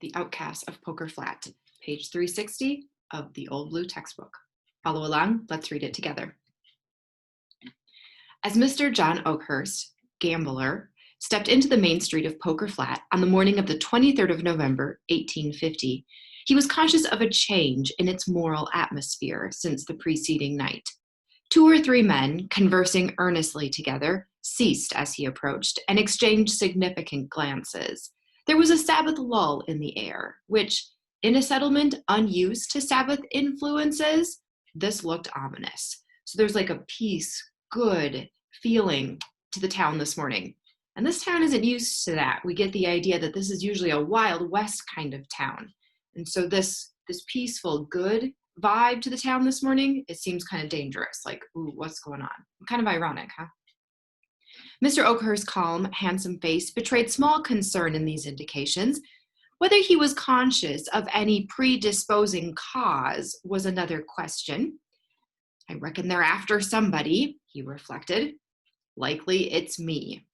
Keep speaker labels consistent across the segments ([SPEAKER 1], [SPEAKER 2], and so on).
[SPEAKER 1] The Outcasts of Poker Flat, page 360 of the Old Blue textbook. Follow along, let's read it together. As Mr. John Oakhurst, gambler, stepped into the main street of Poker Flat on the morning of the 23rd of November, 1850, he was conscious of a change in its moral atmosphere since the preceding night. Two or three men, conversing earnestly together, ceased as he approached and exchanged significant glances. There was a Sabbath lull in the air, which, in a settlement unused to Sabbath influences, this looked ominous. So there's like a peace, good feeling to the town this morning. And this town isn't used to that. We get the idea that this is usually a Wild West kind of town. And so this peaceful, good vibe to the town this morning, it seems kind of dangerous. Like, ooh, what's going on? Kind of ironic, huh? Mr. Oakhurst's calm, handsome face betrayed small concern in these indications. Whether he was conscious of any predisposing cause was another question. I reckon they're after somebody, he reflected. Likely it's me.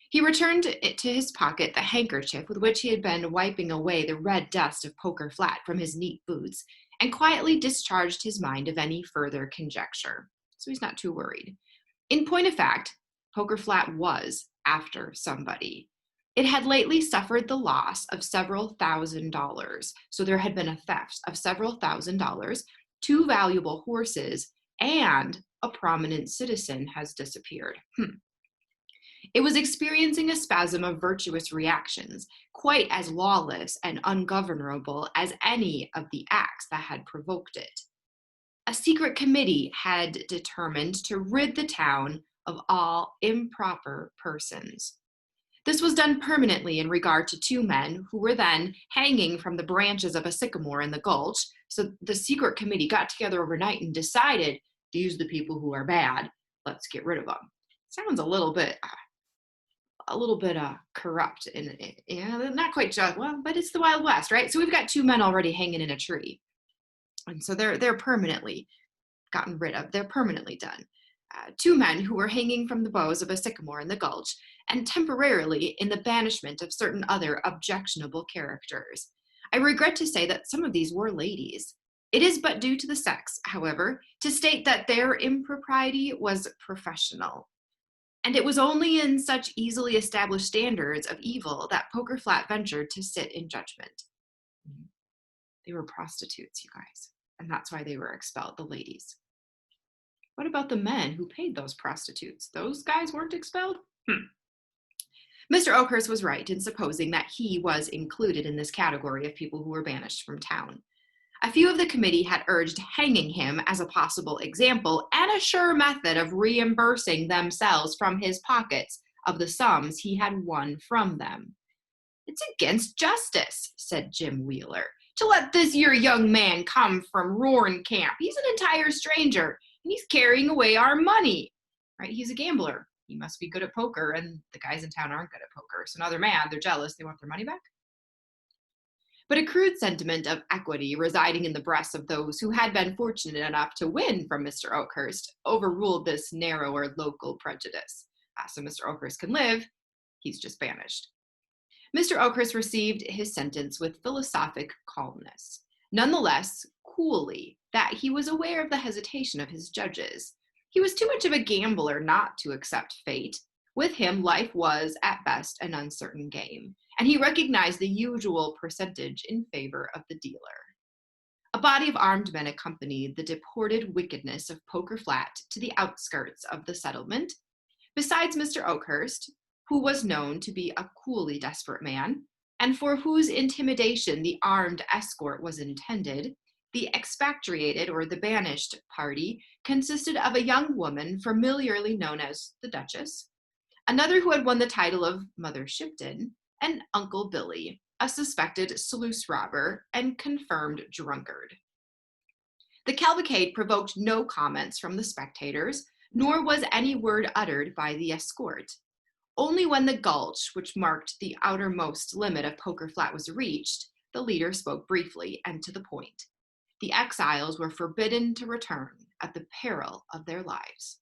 [SPEAKER 1] He returned to his pocket the handkerchief with which he had been wiping away the red dust of Poker Flat from his neat boots, and quietly discharged his mind of any further conjecture. So he's not too worried. In point of fact, Poker Flat was after somebody. It had lately suffered the loss of several $1,000s. So there had been a theft of several $1,000s, 2 valuable horses, and a prominent citizen has disappeared. It was experiencing a spasm of virtuous reactions, quite as lawless and ungovernable as any of the acts that had provoked it. A secret committee had determined to rid the town of all improper persons. This was done permanently in regard to 2 men who were then hanging from the branches of a sycamore in the gulch. So the secret committee got together overnight and decided, these are the people who are bad, let's get rid of them. Sounds a little bit corrupt, and not quite just, well, but it's the Wild West, right? So we've got 2 men already hanging in a tree, and so they're permanently gotten rid of. They're permanently done. 2 men who were hanging from the boughs of a sycamore in the gulch, and temporarily in the banishment of certain other objectionable characters. I regret to say that some of these were ladies. It is but due to the sex, however, to state that their impropriety was professional. And it was only in such easily established standards of evil that Poker Flat ventured to sit in judgment. They were prostitutes, you guys, and that's why they were expelled, the ladies. What about the men who paid those prostitutes? Those guys weren't expelled? Mr. Oakhurst was right in supposing that he was included in this category of people who were banished from town. A few of the committee had urged hanging him as a possible example and a sure method of reimbursing themselves from his pockets of the sums he had won from them. It's against justice, said Jim Wheeler, to let this here young man come from Roaring Camp. He's an entire stranger, and he's carrying away our money. Right? He's a gambler. He must be good at poker, and the guys in town aren't good at poker. So now they're mad, they're jealous, they want their money back. But a crude sentiment of equity residing in the breasts of those who had been fortunate enough to win from Mr. Oakhurst overruled this narrower local prejudice. So Mr. Oakhurst can live, he's just banished. Mr. Oakhurst received his sentence with philosophic calmness, nonetheless coolly, that he was aware of the hesitation of his judges. He was too much of a gambler not to accept fate. With him, life was, at best, an uncertain game, and he recognized the usual percentage in favor of the dealer. A body of armed men accompanied the deported wickedness of Poker Flat to the outskirts of the settlement. Besides Mr. Oakhurst, who was known to be a coolly desperate man, and for whose intimidation the armed escort was intended, the expatriated or the banished party consisted of a young woman familiarly known as the Duchess, another who had won the title of Mother Shipton, and Uncle Billy, a suspected sluice robber and confirmed drunkard. The cavalcade provoked no comments from the spectators, nor was any word uttered by the escort. Only when the gulch, which marked the outermost limit of Poker Flat, was reached, the leader spoke briefly and to the point. The exiles were forbidden to return at the peril of their lives.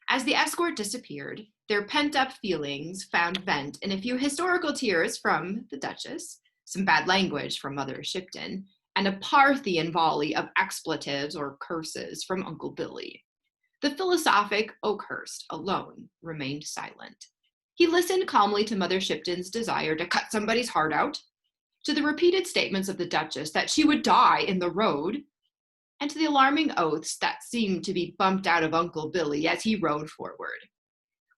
[SPEAKER 1] As the escort disappeared, their pent-up feelings found vent in a few historical tears from the Duchess, some bad language from Mother Shipton, and a Parthian volley of expletives or curses from Uncle Billy. The philosophic Oakhurst alone remained silent. He listened calmly to Mother Shipton's desire to cut somebody's heart out, to the repeated statements of the Duchess that she would die in the road, and to the alarming oaths that seemed to be bumped out of Uncle Billy as he rode forward.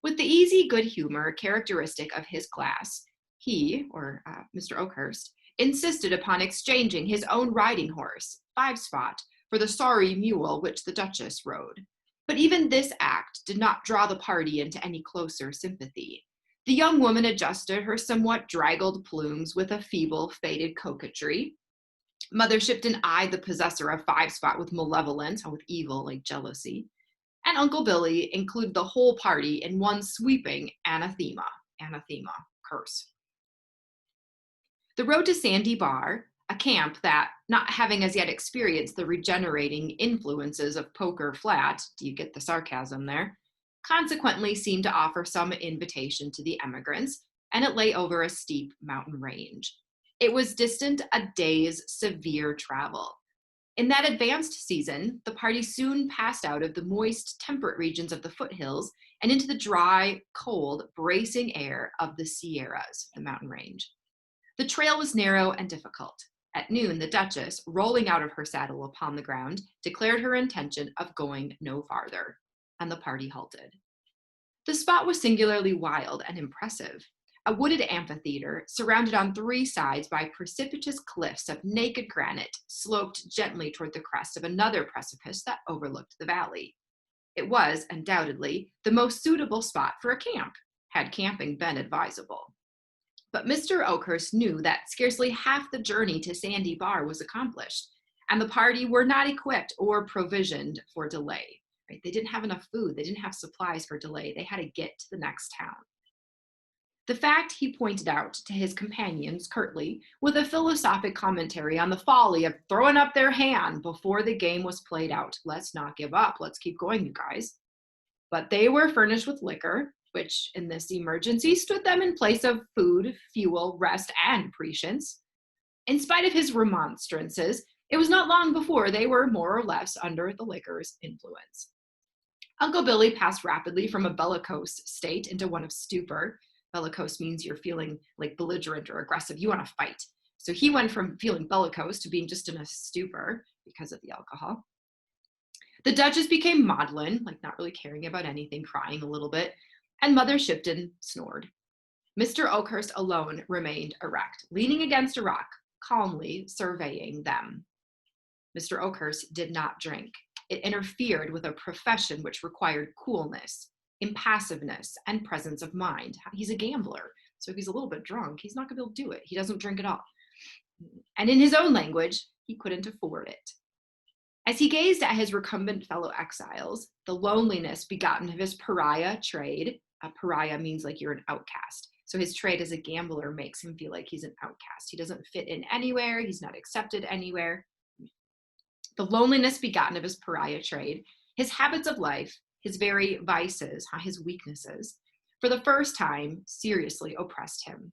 [SPEAKER 1] With the easy good humor characteristic of his class, he, or Mr. Oakhurst, insisted upon exchanging his own riding horse, Five Spot, for the sorry mule which the Duchess rode. But even this act did not draw the party into any closer sympathy. The young woman adjusted her somewhat draggled plumes with a feeble, faded coquetry. Mother Shipton eyed the possessor of Five Spot with malevolence, or with evil, like jealousy. And Uncle Billy included the whole party in one sweeping anathema, curse. The road to Sandy Bar, a camp that, not having as yet experienced the regenerating influences of Poker Flat, do you get the sarcasm there, consequently seemed to offer some invitation to the emigrants, and it lay over a steep mountain range. It was distant a day's severe travel. In that advanced season, the party soon passed out of the moist, temperate regions of the foothills and into the dry, cold, bracing air of the Sierras, the mountain range. The trail was narrow and difficult. At noon, the Duchess, rolling out of her saddle upon the ground, declared her intention of going no farther, and the party halted. The spot was singularly wild and impressive. A wooded amphitheater, surrounded on three sides by precipitous cliffs of naked granite, sloped gently toward the crest of another precipice that overlooked the valley. It was, undoubtedly, the most suitable spot for a camp, had camping been advisable. But Mr. Oakhurst knew that scarcely half the journey to Sandy Bar was accomplished, and the party were not equipped or provisioned for delay. Right? They didn't have enough food. They didn't have supplies for delay. They had to get to the next town. The fact he pointed out to his companions curtly, with a philosophic commentary on the folly of throwing up their hand before the game was played out. Let's not give up. Let's keep going, you guys. But they were furnished with liquor, which in this emergency stood them in place of food, fuel, rest, and prescience. In spite of his remonstrances, it was not long before they were more or less under the liquor's influence. Uncle Billy passed rapidly from a bellicose state into one of stupor. Bellicose means you're feeling like belligerent or aggressive. You want to fight. So he went from feeling bellicose to being just in a stupor because of the alcohol. The Duchess became maudlin, like not really caring about anything, crying a little bit, and Mother Shipton snored. Mr. Oakhurst alone remained erect, leaning against a rock, calmly surveying them. Mr. Oakhurst did not drink. It interfered with a profession which required coolness, impassiveness, and presence of mind. He's a gambler, so if he's a little bit drunk, he's not going to be able to do it. He doesn't drink at all. And in his own language, he couldn't afford it. As he gazed at his recumbent fellow exiles, the loneliness begotten of his pariah trade, a pariah means like you're an outcast. So his trade as a gambler makes him feel like he's an outcast. He doesn't fit in anywhere. He's not accepted anywhere. The loneliness begotten of his pariah trade, his habits of life, his very vices, his weaknesses, for the first time, seriously oppressed him.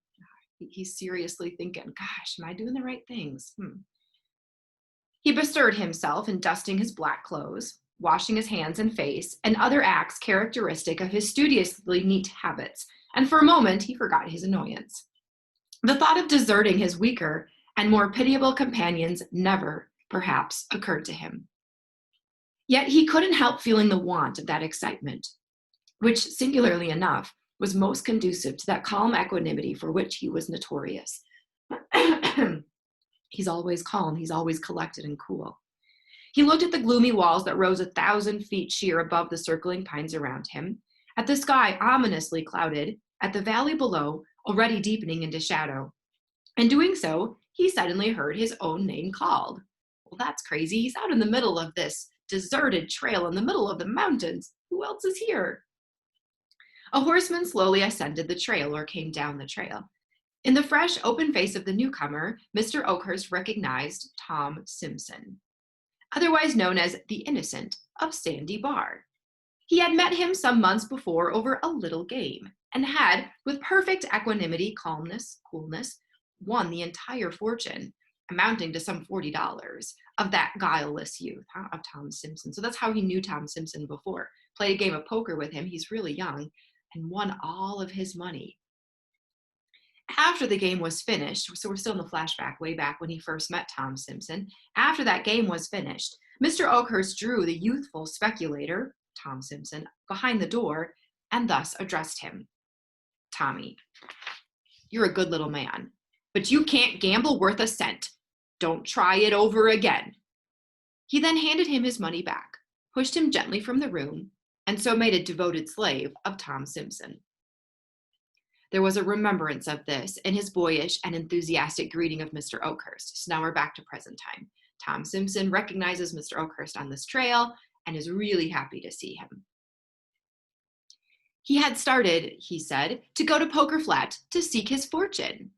[SPEAKER 1] He's seriously thinking, gosh, am I doing the right things? He bestirred himself in dusting his black clothes, washing his hands and face, and other acts characteristic of his studiously neat habits, and for a moment he forgot his annoyance. The thought of deserting his weaker and more pitiable companions never, perhaps, occurred to him. Yet he couldn't help feeling the want of that excitement, which, singularly enough, was most conducive to that calm equanimity for which he was notorious. He's always calm, he's always collected and cool. He looked at the gloomy walls that rose 1,000 feet sheer above the circling pines around him, at the sky ominously clouded, at the valley below, already deepening into shadow. And doing so, he suddenly heard his own name called. Well, that's crazy. He's out in the middle of this deserted trail in the middle of the mountains. Who else is here? A horseman slowly ascended the trail or came down the trail. In the fresh, open face of the newcomer, Mr. Oakhurst recognized Tom Simpson, otherwise known as the Innocent of Sandy Bar. He had met him some months before over a little game, and had, with perfect equanimity, calmness, coolness, won the entire fortune, amounting to some $40, of that guileless youth, of Tom Simpson. So that's how he knew Tom Simpson before. Played a game of poker with him. He's really young, and won all of his money. After the game was finished, so we're still in the flashback way back when he first met Tom Simpson. After that game was finished, Mr. Oakhurst drew the youthful speculator, Tom Simpson, behind the door and thus addressed him. Tommy, you're a good little man, but you can't gamble worth a cent. Don't try it over again. He then handed him his money back, pushed him gently from the room, and so made a devoted slave of Tom Simpson. There was a remembrance of this in his boyish and enthusiastic greeting of Mr. Oakhurst. So now we're back to present time. Tom Simpson recognizes Mr. Oakhurst on this trail and is really happy to see him. He had started, he said, to go to Poker Flat to seek his fortune.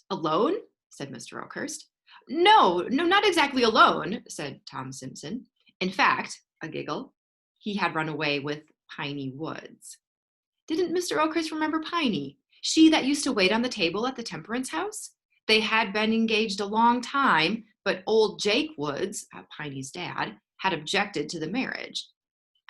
[SPEAKER 1] Alone? Said Mr. Oakhurst. No, not exactly alone, said Tom Simpson. In fact, a giggle, he had run away with Piney Woods. Didn't Mr. Oakhurst remember Piney? She that used to wait on the table at the Temperance House? They had been engaged a long time, but old Jake Woods, Piney's dad, had objected to the marriage.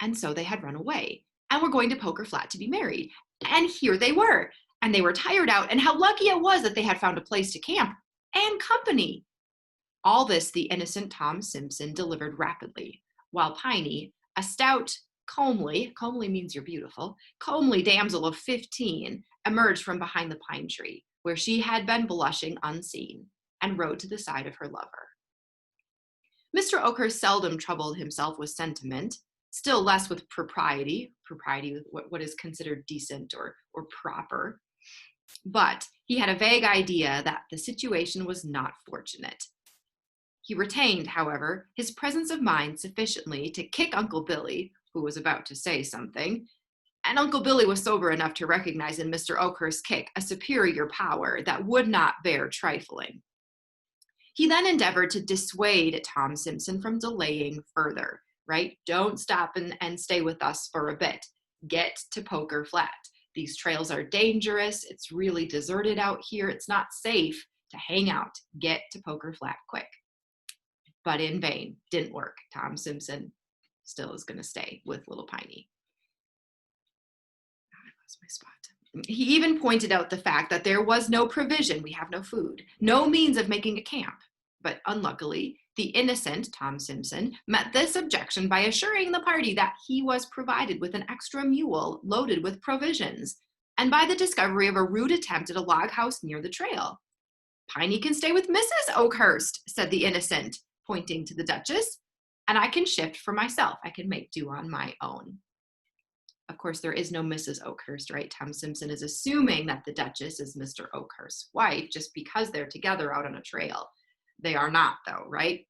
[SPEAKER 1] And so they had run away and were going to Poker Flat to be married. And here they were. And they were tired out, and how lucky it was that they had found a place to camp and company. All this the innocent Tom Simpson delivered rapidly, while Piney, a stout, comely means you're beautiful, comely damsel of 15, emerged from behind the pine tree, where she had been blushing unseen, and rode to the side of her lover. Mr. Oakhurst seldom troubled himself with sentiment, still less with propriety with what is considered decent or proper. But he had a vague idea that the situation was not fortunate. He retained, however, his presence of mind sufficiently to kick Uncle Billy, who was about to say something, and Uncle Billy was sober enough to recognize in Mr. Oakhurst's kick a superior power that would not bear trifling. He then endeavored to dissuade Tom Simpson from delaying further, right? Don't stop and stay with us for a bit. Get to Poker Flat. These trails are dangerous. It's really deserted out here. It's not safe to hang out. Get to Poker Flat quick. But in vain. Didn't work. Tom Simpson still is going to stay with little Piney. I lost my spot. He even pointed out the fact that there was no provision. We have no food. No means of making a camp. But unluckily, the innocent Tom Simpson met this objection by assuring the party that he was provided with an extra mule loaded with provisions, and by the discovery of a rude attempt at a log house near the trail. Piney can stay with Mrs. Oakhurst, said the innocent, pointing to the Duchess, and I can shift for myself. I can make do on my own. Of course, there is no Mrs. Oakhurst, right? Tom Simpson is assuming that the Duchess is Mr. Oakhurst's wife just because they're together out on a trail. They are not, though, right?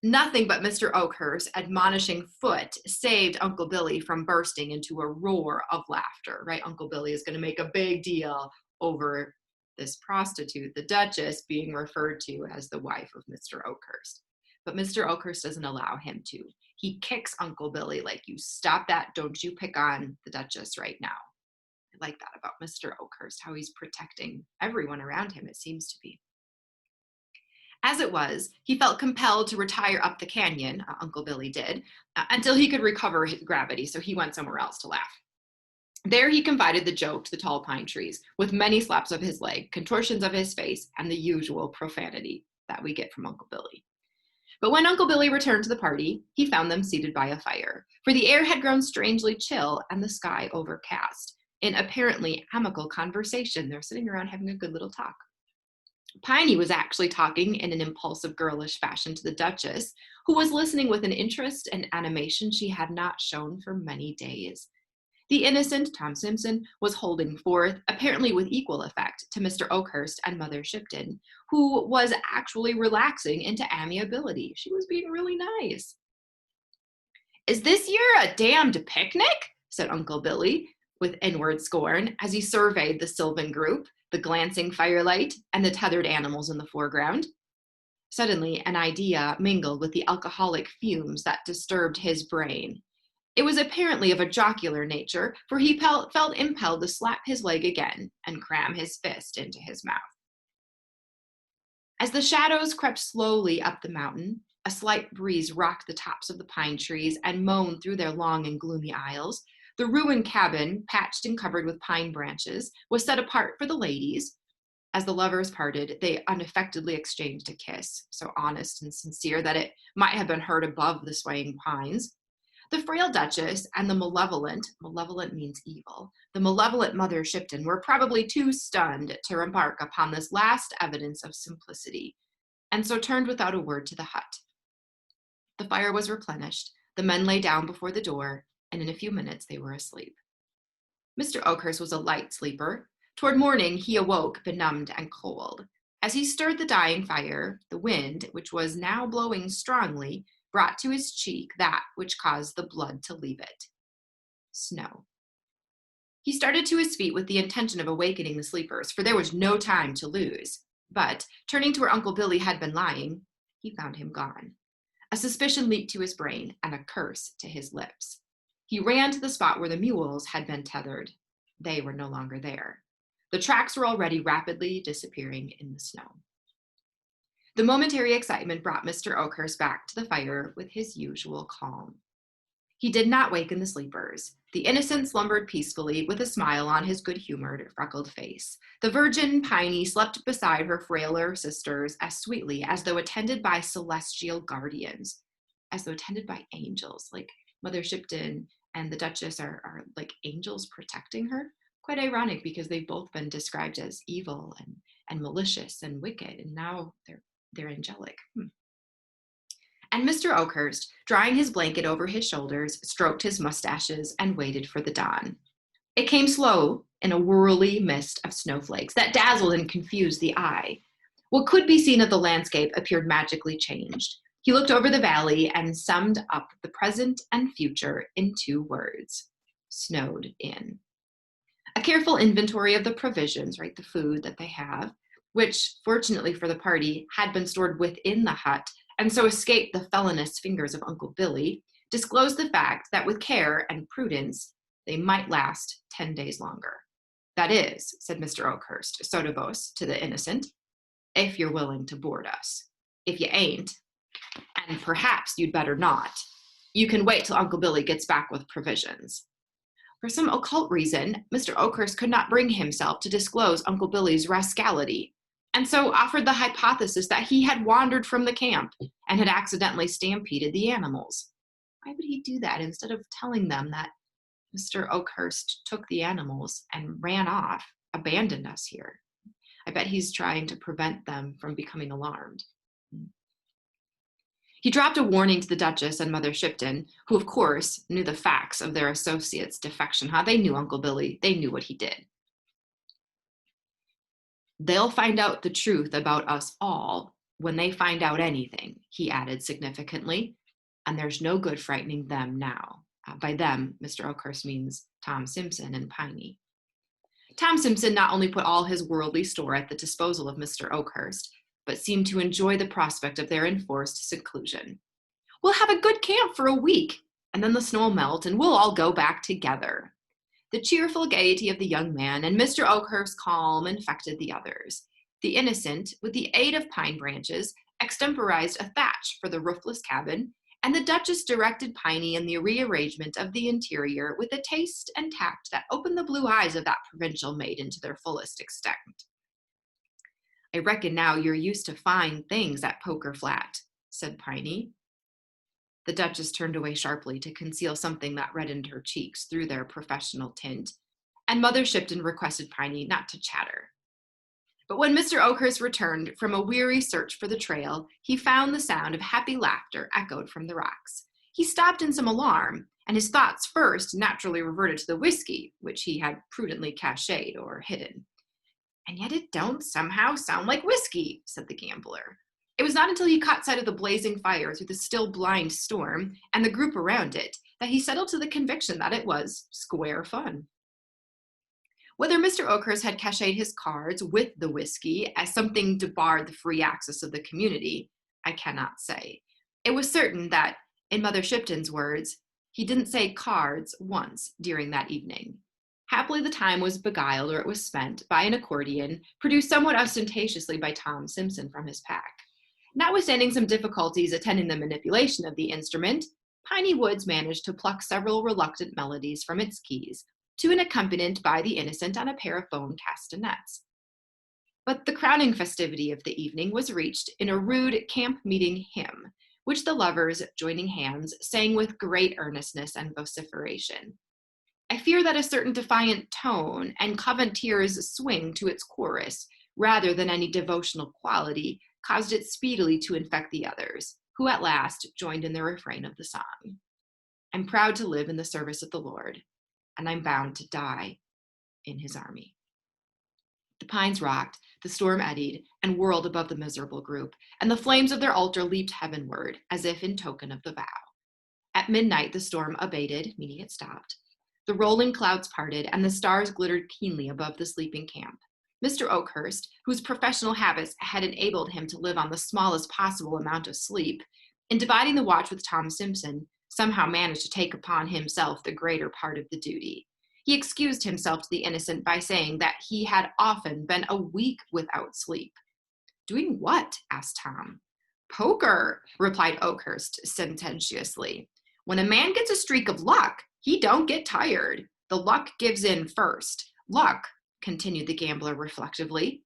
[SPEAKER 1] Nothing but Mr. Oakhurst's admonishing foot saved Uncle Billy from bursting into a roar of laughter, right? Uncle Billy is going to make a big deal over this prostitute, the Duchess, being referred to as the wife of Mr. Oakhurst. But Mr. Oakhurst doesn't allow him to. He kicks Uncle Billy like, you stop that, don't you pick on the Duchess right now. I like that about Mr. Oakhurst, how he's protecting everyone around him, it seems to be. As it was, he felt compelled to retire up the canyon, Uncle Billy did, until he could recover his gravity, so he went somewhere else to laugh. There he confided the joke to the tall pine trees, with many slaps of his leg, contortions of his face, and the usual profanity that we get from Uncle Billy. But when Uncle Billy returned to the party, he found them seated by a fire, for the air had grown strangely chill and the sky overcast. In apparently amicable conversation, they're sitting around having a good little talk. Piney was actually talking in an impulsive, girlish fashion to the Duchess, who was listening with an interest and animation she had not shown for many days. The innocent Tom Simpson was holding forth, apparently with equal effect, to Mr. Oakhurst and Mother Shipton, who was actually relaxing into amiability. She was being really nice. "Is this year a damned picnic?" said Uncle Billy, with inward scorn, as he surveyed the sylvan group, the glancing firelight, and the tethered animals in the foreground. Suddenly, an idea mingled with the alcoholic fumes that disturbed his brain. It was apparently of a jocular nature, for he felt impelled to slap his leg again and cram his fist into his mouth. As the shadows crept slowly up the mountain, a slight breeze rocked the tops of the pine trees and moaned through their long and gloomy aisles. The ruined cabin, patched and covered with pine branches, was set apart for the ladies. As the lovers parted, they unaffectedly exchanged a kiss, so honest and sincere that it might have been heard above the swaying pines. The frail Duchess and the malevolent means evil, the malevolent Mother Shipton were probably too stunned to remark upon this last evidence of simplicity, and so turned without a word to the hut. The fire was replenished, the men lay down before the door, and in a few minutes they were asleep. Mr. Oakhurst was a light sleeper. Toward morning he awoke benumbed and cold. As he stirred the dying fire, the wind, which was now blowing strongly, brought to his cheek that which caused the blood to leave it: snow. He started to his feet with the intention of awakening the sleepers, for there was no time to lose. But, turning to where Uncle Billy had been lying, he found him gone. A suspicion leaped to his brain and a curse to his lips. He ran to the spot where the mules had been tethered. They were no longer there. The tracks were already rapidly disappearing in the snow. The momentary excitement brought Mr. Oakhurst back to the fire with his usual calm. He did not waken the sleepers. The innocent slumbered peacefully with a smile on his good-humored, freckled face. The virgin Piney slept beside her frailer sisters as sweetly as though attended by celestial guardians, as though attended by angels, like Mother Shipton and the Duchess are like angels protecting her. Quite ironic, because they've both been described as evil and malicious and wicked, and now they're angelic. And Mr. Oakhurst, drawing his blanket over his shoulders, stroked his mustaches and waited for the dawn. It came slow in a whirly mist of snowflakes that dazzled and confused the eye. What could be seen of the landscape appeared magically changed. He looked over the valley and summed up the present and future in 2 words: snowed in. A careful inventory of the provisions, right, the food that they have, which, fortunately for the party, had been stored within the hut, and so escaped the felonious fingers of Uncle Billy, disclosed the fact that with care and prudence, they might last 10 days longer. That is, said Mr. Oakhurst, sotto voce, to the innocent, if you're willing to board us. If you ain't, and perhaps you'd better not, you can wait till Uncle Billy gets back with provisions. For some occult reason, Mr. Oakhurst could not bring himself to disclose Uncle Billy's rascality, and so offered the hypothesis that he had wandered from the camp and had accidentally stampeded the animals. Why would he do that instead of telling them that Mr. Oakhurst took the animals and ran off, abandoned us here? I bet he's trying to prevent them from becoming alarmed. He dropped a warning to the Duchess and Mother Shipton, who, of course, knew the facts of their associate's defection. They knew Uncle Billy. They knew what he did. They'll find out the truth about us all when they find out anything, he added significantly, and there's no good frightening them now. By them, Mr. Oakhurst means Tom Simpson and Piney. Tom Simpson not only put all his worldly store at the disposal of Mr. Oakhurst, but seemed to enjoy the prospect of their enforced seclusion. We'll have a good camp for a week, and then the snow will melt, and we'll all go back together. The cheerful gaiety of the young man and Mr. Oakhurst's calm infected the others. The innocent, with the aid of pine branches, extemporized a thatch for the roofless cabin, and the Duchess directed Piney in the rearrangement of the interior with a taste and tact that opened the blue eyes of that provincial maiden to their fullest extent. I reckon now you're used to fine things at Poker Flat, said Piney. The Duchess turned away sharply to conceal something that reddened her cheeks through their professional tint, and Mother Shipton requested Piney not to chatter. But when Mr. Oakhurst returned from a weary search for the trail, he found the sound of happy laughter echoed from the rocks. He stopped in some alarm, and his thoughts first naturally reverted to the whiskey, which he had prudently cached or hidden. And yet it don't somehow sound like whiskey, said the gambler. It was not until he caught sight of the blazing fire through the still blind storm and the group around it that he settled to the conviction that it was square fun. Whether Mr. Oakhurst had cached his cards with the whiskey as something to bar the free access of the community, I cannot say. It was certain that, in Mother Shipton's words, he didn't say cards once during that evening. Happily, the time was beguiled, or it was spent, by an accordion, produced somewhat ostentatiously by Tom Simpson from his pack. Notwithstanding some difficulties attending the manipulation of the instrument, Piney Woods managed to pluck several reluctant melodies from its keys, to an accompaniment by the innocent on a pair of bone castanets. But the crowning festivity of the evening was reached in a rude camp meeting hymn, which the lovers, joining hands, sang with great earnestness and vociferation. I fear that a certain defiant tone and Covenantier's swing to its chorus, rather than any devotional quality, caused it speedily to infect the others, who at last joined in the refrain of the song. I'm proud to live in the service of the Lord, and I'm bound to die in his army. The pines rocked, the storm eddied, and whirled above the miserable group, and the flames of their altar leaped heavenward, as if in token of the vow. At midnight, the storm abated, meaning it stopped. The rolling clouds parted, and the stars glittered keenly above the sleeping camp. Mr. Oakhurst, whose professional habits had enabled him to live on the smallest possible amount of sleep, in dividing the watch with Tom Simpson, somehow managed to take upon himself the greater part of the duty. He excused himself to the innocent by saying that he had often been a week without sleep. Doing what? Asked Tom. Poker, replied Oakhurst sententiously. When a man gets a streak of luck, he don't get tired. The luck gives in first. Luck, continued the gambler reflectively,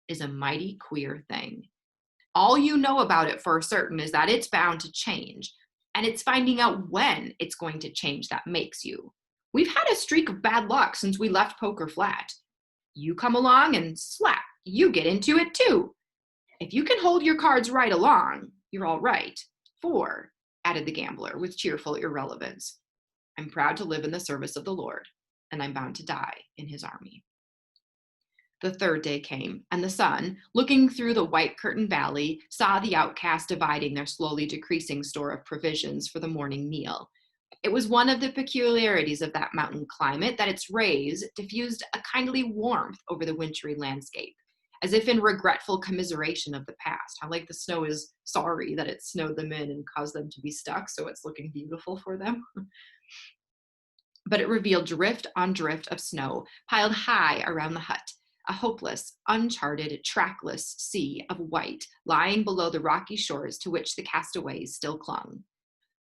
[SPEAKER 1] is a mighty queer thing. All you know about it for certain is that it's bound to change, and it's finding out when it's going to change that makes you. We've had a streak of bad luck since we left Poker Flat. You come along and slap, you get into it too. If you can hold your cards right along, you're all right. For, added the gambler with cheerful irrelevance, I'm proud to live in the service of the Lord, and I'm bound to die in his army. The third day came, and the sun, looking through the white-curtained valley, saw the outcasts dividing their slowly decreasing store of provisions for the morning meal. It was one of the peculiarities of that mountain climate that its rays diffused a kindly warmth over the wintry landscape, as if in regretful commiseration of the past. How like the snow is sorry that it snowed them in and caused them to be stuck, so it's looking beautiful for them. But it revealed drift on drift of snow piled high around the hut, a hopeless, uncharted, trackless sea of white lying below the rocky shores to which the castaways still clung.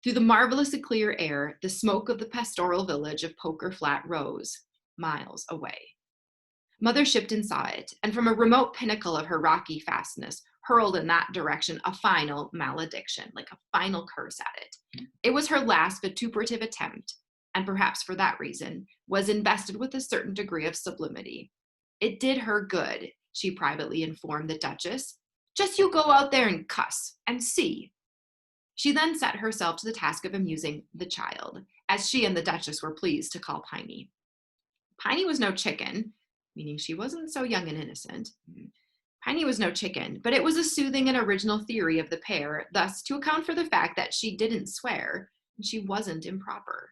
[SPEAKER 1] Through the marvelously clear air, the smoke of the pastoral village of Poker Flat rose, miles away. Mother Shipton saw it, and from a remote pinnacle of her rocky fastness, hurled in that direction a final malediction, like a final curse at it. It was her last vituperative attempt, and perhaps for that reason, was invested with a certain degree of sublimity. It did her good, she privately informed the Duchess. Just you go out there and cuss, and see. She then set herself to the task of amusing the child, as she and the Duchess were pleased to call Piney. Piney was no chicken, meaning she wasn't so young and innocent. Piney was no chicken, but it was a soothing and original theory of the pair, thus to account for the fact that she didn't swear, and she wasn't improper.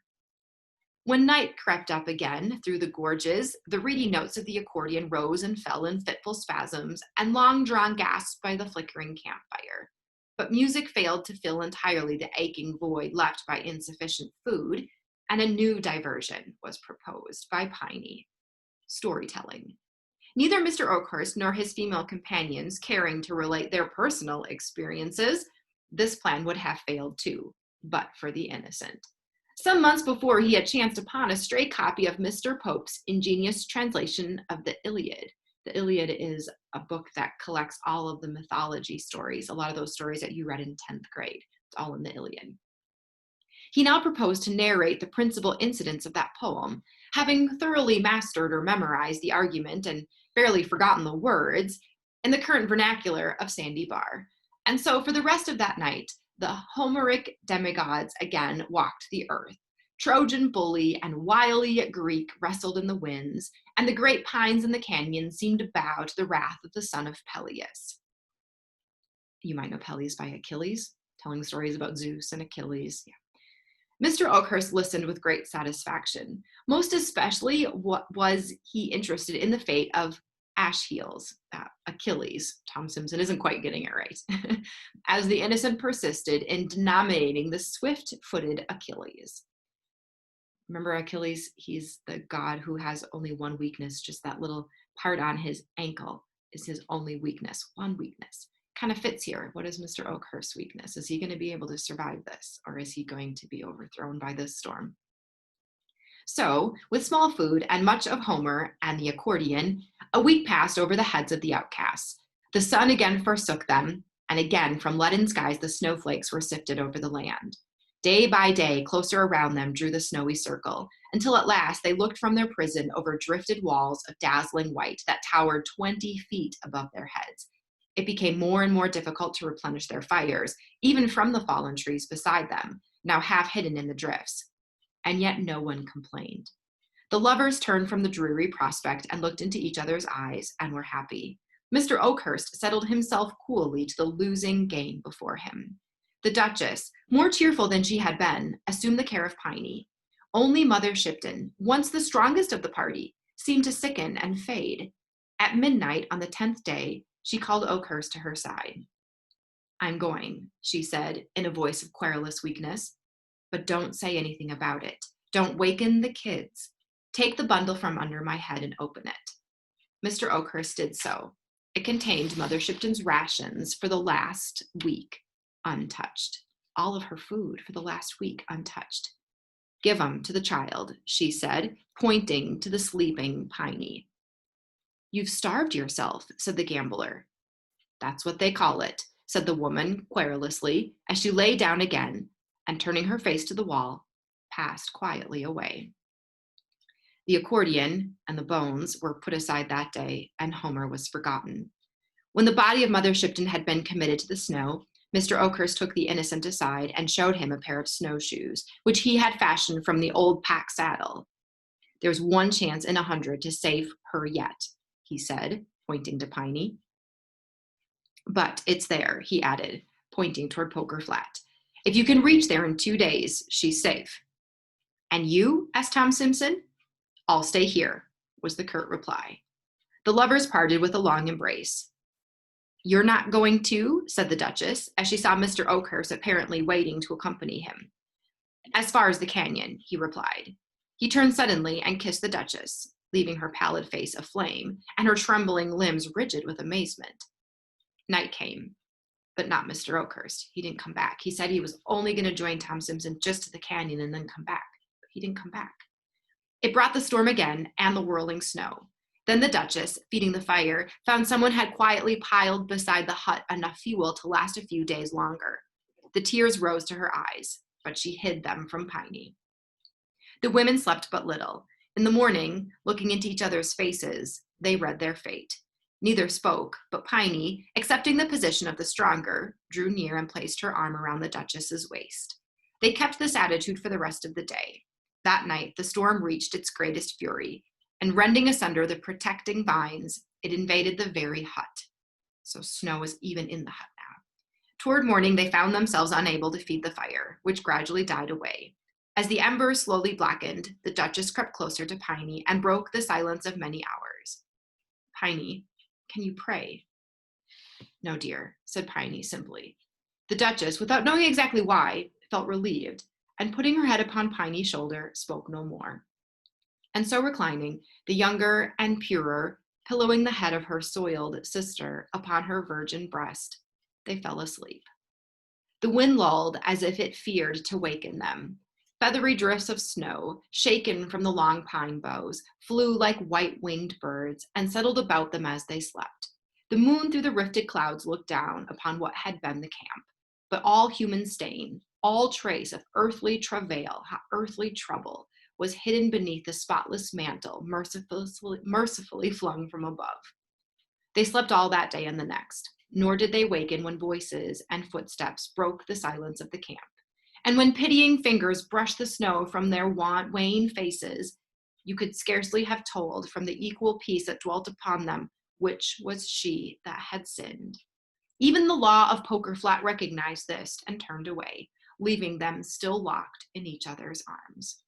[SPEAKER 1] When night crept up again through the gorges, the reedy notes of the accordion rose and fell in fitful spasms and long-drawn gasps by the flickering campfire. But music failed to fill entirely the aching void left by insufficient food, and a new diversion was proposed by Piney: storytelling. Neither Mr. Oakhurst nor his female companions caring to relate their personal experiences, this plan would have failed too, but for the innocent. Some months before, he had chanced upon a stray copy of Mr. Pope's ingenious translation of the Iliad. The Iliad is a book that collects all of the mythology stories, a lot of those stories that you read in 10th grade. It's all in the Iliad. He now proposed to narrate the principal incidents of that poem, having thoroughly mastered or memorized the argument and barely forgotten the words in the current vernacular of Sandy Bar. And so for the rest of that night, the Homeric demigods again walked the earth. Trojan bully and wily Greek wrestled in the winds, and the great pines in the canyon seemed to bow to the wrath of the son of Peleus. You might know Peleus by Achilles, telling stories about Zeus and Achilles. Yeah. Mr. Oakhurst listened with great satisfaction. Most especially was he interested in the fate of Achilles, Achilles. Tom Simpson isn't quite getting it right. As the innocent persisted in denominating the swift-footed Achilles. Remember Achilles? He's the god who has only one weakness, just that little part on his ankle is his only weakness, one weakness. Kind of fits here. What is Mr. Oakhurst's weakness? Is he going to be able to survive this, or is he going to be overthrown by this storm? So, with small food and much of Homer and the accordion, a week passed over the heads of the outcasts. The sun again forsook them, and again from leaden skies the snowflakes were sifted over the land. Day by day, closer around them drew the snowy circle, until at last they looked from their prison over drifted walls of dazzling white that towered 20 feet above their heads. It became more and more difficult to replenish their fires, even from the fallen trees beside them, now half hidden in the drifts. And yet no one complained. The lovers turned from the dreary prospect and looked into each other's eyes and were happy. Mr. Oakhurst settled himself coolly to the losing game before him. The Duchess, more cheerful than she had been, assumed the care of Piney. Only Mother Shipton, once the strongest of the party, seemed to sicken and fade. At midnight on the 10th day, she called Oakhurst to her side. "I'm going," she said in a voice of querulous weakness. "But don't say anything about it. Don't waken the kids. Take the bundle from under my head and open it." Mr. Oakhurst did so. It contained Mother Shipton's rations for the last week, untouched. All of her food for the last week, untouched. "Give 'em to the child," she said, pointing to the sleeping Piney. "You've starved yourself," said the gambler. "That's what they call it," said the woman querulously, as she lay down again, and turning her face to the wall, passed quietly away. The accordion and the bones were put aside that day, and Homer was forgotten. When the body of Mother Shipton had been committed to the snow, Mr. Oakhurst took the innocent aside and showed him a pair of snowshoes, which he had fashioned from the old pack saddle. "There's one chance in 100 to save her yet," he said, pointing to Piney. "But it's there," he added, pointing toward Poker Flat. "If you can reach there in 2 days, she's safe." "And you?" asked Tom Simpson. "I'll stay here," was the curt reply. The lovers parted with a long embrace. "You're not going too?" said the Duchess, as she saw Mr. Oakhurst apparently waiting to accompany him. "As far as the canyon," he replied. He turned suddenly and kissed the Duchess, leaving her pallid face aflame and her trembling limbs rigid with amazement. Night came, but not Mr. Oakhurst. He didn't come back. He said he was only going to join Tom Simpson just to the canyon and then come back. But he didn't come back. It brought the storm again and the whirling snow. Then the Duchess, feeding the fire, found someone had quietly piled beside the hut enough fuel to last a few days longer. The tears rose to her eyes, but she hid them from Piney. The women slept but little. In the morning, looking into each other's faces, they read their fate. Neither spoke, but Piney, accepting the position of the stronger, drew near and placed her arm around the Duchess's waist. They kept this attitude for the rest of the day. That night, the storm reached its greatest fury, and rending asunder the protecting vines, it invaded the very hut. So snow was even in the hut now. Toward morning, they found themselves unable to feed the fire, which gradually died away. As the embers slowly blackened, the Duchess crept closer to Piney and broke the silence of many hours. "Piney, can you pray?" "No, dear," said Piney simply. The Duchess, without knowing exactly why, felt relieved, and putting her head upon Piney's shoulder, spoke no more. And so reclining, the younger and purer, pillowing the head of her soiled sister upon her virgin breast, they fell asleep. The wind lulled as if it feared to waken them. Feathery drifts of snow, shaken from the long pine boughs, flew like white-winged birds and settled about them as they slept. The moon through the rifted clouds looked down upon what had been the camp, but all human stain, all trace of earthly travail, earthly trouble, was hidden beneath the spotless mantle mercifully flung from above. They slept all that day and the next, nor did they waken when voices and footsteps broke the silence of the camp. And when pitying fingers brushed the snow from their wan faces, you could scarcely have told from the equal peace that dwelt upon them which was she that had sinned. Even the law of Poker Flat recognized this and turned away, leaving them still locked in each other's arms.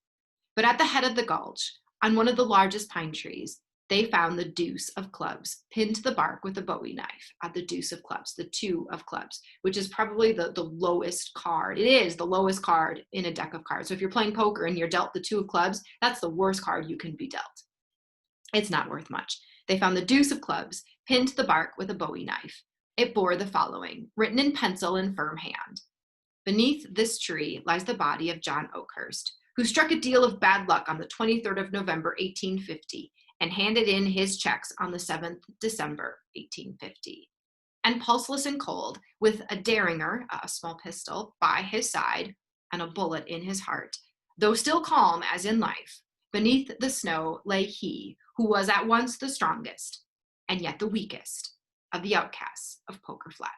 [SPEAKER 1] But at the head of the gulch, on one of the largest pine trees, They found the deuce of clubs pinned to the bark with a Bowie knife at the deuce of clubs, the 2 of clubs, which is probably the lowest card. It is the lowest card in a deck of cards. So if you're playing poker and you're dealt the 2 of clubs, that's the worst card you can be dealt. It's not worth much. They found the deuce of clubs pinned to the bark with a Bowie knife. It bore the following, written in pencil in firm hand. Beneath this tree lies the body of John Oakhurst, who struck a deal of bad luck on the 23rd of November, 1850, and handed in his checks on the 7th December, 1850. And pulseless and cold, with a derringer, a small pistol, by his side, and a bullet in his heart, though still calm as in life, beneath the snow lay he who was at once the strongest and yet the weakest of the outcasts of Poker Flat.